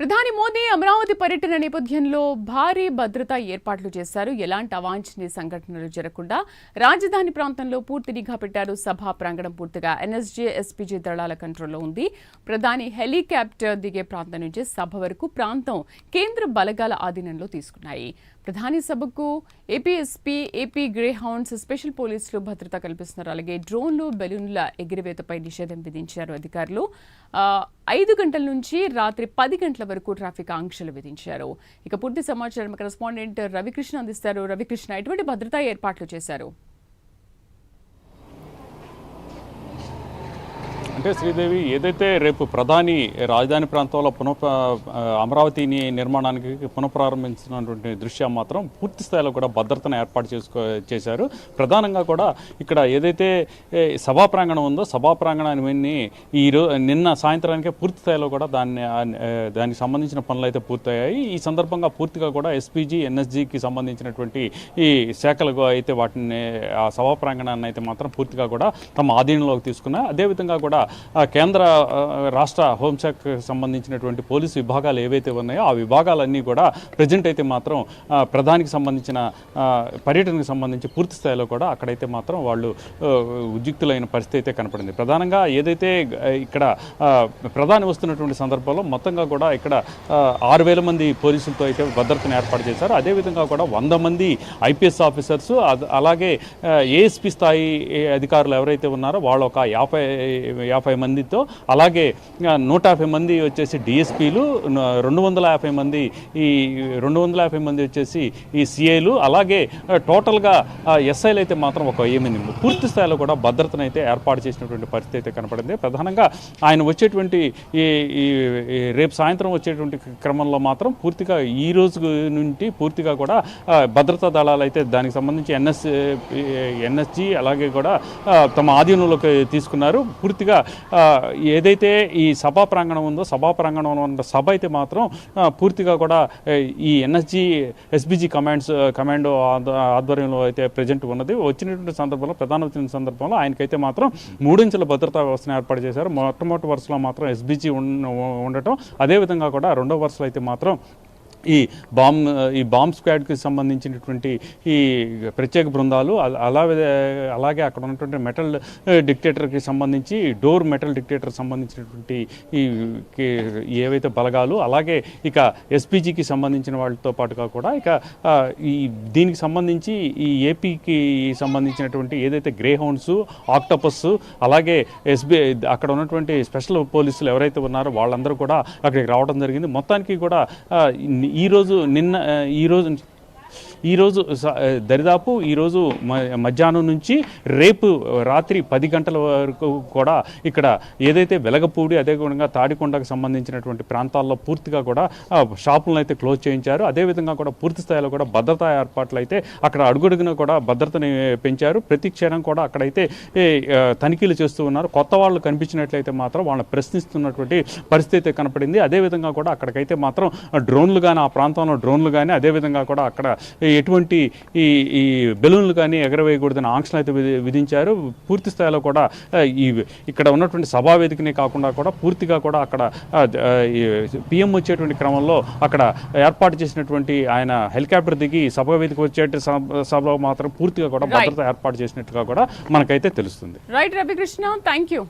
ప్రధాని మోదీ అమరావతి పర్యటన నేపథ్యంలో భారీ భద్రతా ఏర్పాట్లు చేశారు. ఎలాంటి అవాంఛనీయ సంఘటనలు జరగకుండా రాజధాని ప్రాంతంలో పూర్తి నిఘా పెట్టారు. సభా ప్రాంగణం పూర్తిగా ఎన్ఎస్జీ, ఎస్పీజీ దళాల కంట్రోల్లో ఉంది. ప్రధాని హెలికాప్టర్ దిగే ప్రాంతం నుంచి సభ వరకు ప్రాంతం కేంద్ర బలగాల ఆధీనంలో తీసుకున్నాయి. ప్రధాని సభకు APSP, AP grey hounds, special పోలీసులు భద్రత కల్పిస్తున్నారు. అలాగే డ్రోన్లు, బెలూన్ల ఎగిరివేతపై నిషేధం విధించారు అధికారులు. 5 గంటల నుంచి రాత్రి 10 గంటల వరకు ట్రాఫిక్ ఆంక్షలు విధించారు. ఇక పూర్తి సమాచారం కరెస్పాండెంట్ రవికృష్ణ అందిస్తారు. రవికృష్ణ, ఎటువంటి భద్రతా ఏర్పాట్లు చేశారు? అంటే శ్రీదేవి, ఏదైతే రేపు ప్రధాని రాజధాని ప్రాంతంలో అమరావతిని నిర్మాణానికి పునఃప్రారంభించినటువంటి దృశ్యం మాత్రం పూర్తి స్థాయిలో కూడా భద్రతను ఏర్పాటు చేశారు. ప్రధానంగా కూడా ఇక్కడ ఏదైతే సభా ప్రాంగణం ఉందో సభా ప్రాంగణాన్ని నిన్న సాయంత్రానికే పూర్తి స్థాయిలో కూడా దానికి సంబంధించిన పనులు అయితే పూర్తయ్యాయి. ఈ సందర్భంగా పూర్తిగా కూడా ఎస్పీజీ, ఎన్ఎస్జీకి సంబంధించినటువంటి ఈ శాఖలకు అయితే వాటిని ఆ సభా ప్రాంగణాన్ని అయితే మాత్రం పూర్తిగా కూడా తమ ఆధీనంలోకి తీసుకున్నాయి. అదేవిధంగా కూడా కేంద్ర రాష్ట్ర హోంశాఖకు సంబంధించినటువంటి పోలీసు విభాగాలు ఏవైతే ఉన్నాయో ఆ విభాగాలన్నీ కూడా ప్రజెంట్ అయితే మాత్రం ప్రధానికి సంబంధించిన పర్యటనకు సంబంధించి పూర్తి స్థాయిలో కూడా అక్కడైతే మాత్రం వాళ్ళు ఉద్యుక్తులైన పరిస్థితి అయితే కనపడింది. ప్రధానంగా ఏదైతే ఇక్కడ ప్రధాని వస్తున్నటువంటి సందర్భంలో మొత్తంగా కూడా ఇక్కడ 6,000 మంది పోలీసులతో అయితే భద్రతను ఏర్పాటు చేశారు. అదేవిధంగా కూడా 100 మంది ఐపీఎస్ ఆఫీసర్స్, అలాగే ఏఎస్పీ స్థాయి అధికారులు ఎవరైతే ఉన్నారో వాళ్ళు ఒక 50 మందితో, అలాగే 150 మంది వచ్చేసి డిఎస్పీలు, 250 మంది వచ్చేసి ఈ సిఐలు, అలాగే టోటల్గా ఎస్ఐలు అయితే మాత్రం ఒక 1000 మంది పూర్తి స్థాయిలో కూడా భద్రతను అయితే ఏర్పాటు చేసినటువంటి పరిస్థితి అయితే కనపడింది. ప్రధానంగా ఆయన వచ్చేటువంటి ఈ రేపు సాయంత్రం వచ్చేటువంటి క్రమంలో మాత్రం పూర్తిగా ఈ రోజు నుండి పూర్తిగా కూడా భద్రతా దళాలు అయితే దానికి సంబంధించి ఎన్ఎస్జీ అలాగే కూడా తమ ఆధీనంలోకి తీసుకున్నారు. పూర్తిగా ఏదైతే ఈ సభా ప్రాంగణం ఉందో సభా ప్రాంగణంలో ఉన్న సభ అయితే మాత్రం పూర్తిగా కూడా ఈ ఎన్ఎస్జీ, ఎస్బీజీ కమాండో ఆధ్వర్యంలో అయితే ప్రజెంట్ ఉన్నది. వచ్చినటువంటి సందర్భంలో ప్రధాని వచ్చిన సందర్భంలో ఆయనకైతే మాత్రం 3 అంచెల భద్రతా వ్యవస్థను ఏర్పాటు చేశారు. మొట్టమొదటి వరుసలో మాత్రం ఎస్బీజీ ఉండటం, అదేవిధంగా కూడా రెండో వరుసలో అయితే మాత్రం ఈ బాంబ్ స్క్వాడ్కి సంబంధించినటువంటి ఈ ప్రత్యేక బృందాలు, అలాగే అక్కడ ఉన్నటువంటి మెటల్ డిక్టేటర్కి సంబంధించి మెటల్ డిక్టేటర్ సంబంధించినటువంటి ఈ ఏవైతే బలగాలు, అలాగే ఇక ఎస్పీజీకి సంబంధించిన వాళ్ళతో పాటుగా కూడా ఇక దీనికి సంబంధించి ఈ ఏపీకి సంబంధించినటువంటి ఏదైతే గ్రే హౌండ్స్, ఆక్టోపస్, అలాగే అక్కడ ఉన్నటువంటి స్పెషల్ పోలీసులు ఎవరైతే ఉన్నారో వాళ్ళందరూ కూడా అక్కడికి రావడం జరిగింది. మొత్తానికి కూడా ఈరోజు దరిదాపు ఈరోజు మధ్యాహ్నం నుంచి రేపు రాత్రి 10 గంటల వరకు కూడా ఇక్కడ ఏదైతే వెలగపూడి, అదేవిధంగా తాడికొండకు సంబంధించినటువంటి ప్రాంతాల్లో పూర్తిగా కూడా షాపులను అయితే క్లోజ్ చేయించారు. అదేవిధంగా కూడా పూర్తి స్థాయిలో కూడా భద్రతా ఏర్పాట్లు అయితే అక్కడ అడుగడుగున కూడా భద్రతని పెంచారు. ప్రతి క్షణం కూడా అక్కడైతే తనిఖీలు చేస్తూ ఉన్నారు. కొత్త వాళ్ళు కనిపించినట్లయితే మాత్రం వాళ్ళని ప్రశ్నిస్తున్నటువంటి పరిస్థితి కనపడింది. అదేవిధంగా కూడా అక్కడికైతే మాత్రం డ్రోన్లు కానీ, ఆ ప్రాంతంలో డ్రోన్లు కానీ, అదేవిధంగా కూడా అక్కడ ఎటువంటి ఈ బెలూన్లు కానీ ఎగరవేయకూడదని ఆంక్షలు అయితే విధించారు. పూర్తి స్థాయిలో కూడా ఇక్కడ ఉన్నటువంటి సభా వేదికనే కాకుండా కూడా పూర్తిగా కూడా అక్కడ పిఎం వచ్చేటువంటి క్రమంలో అక్కడ ఏర్పాటు చేసినటువంటి ఆయన హెలికాప్టర్ దిగి సభా వేదిక వచ్చే సభలో మాత్రం పూర్తిగా కూడా భద్రత ఏర్పాటు చేసినట్టుగా కూడా మనకైతే తెలుస్తుంది. Right Ravikrishna, thank you.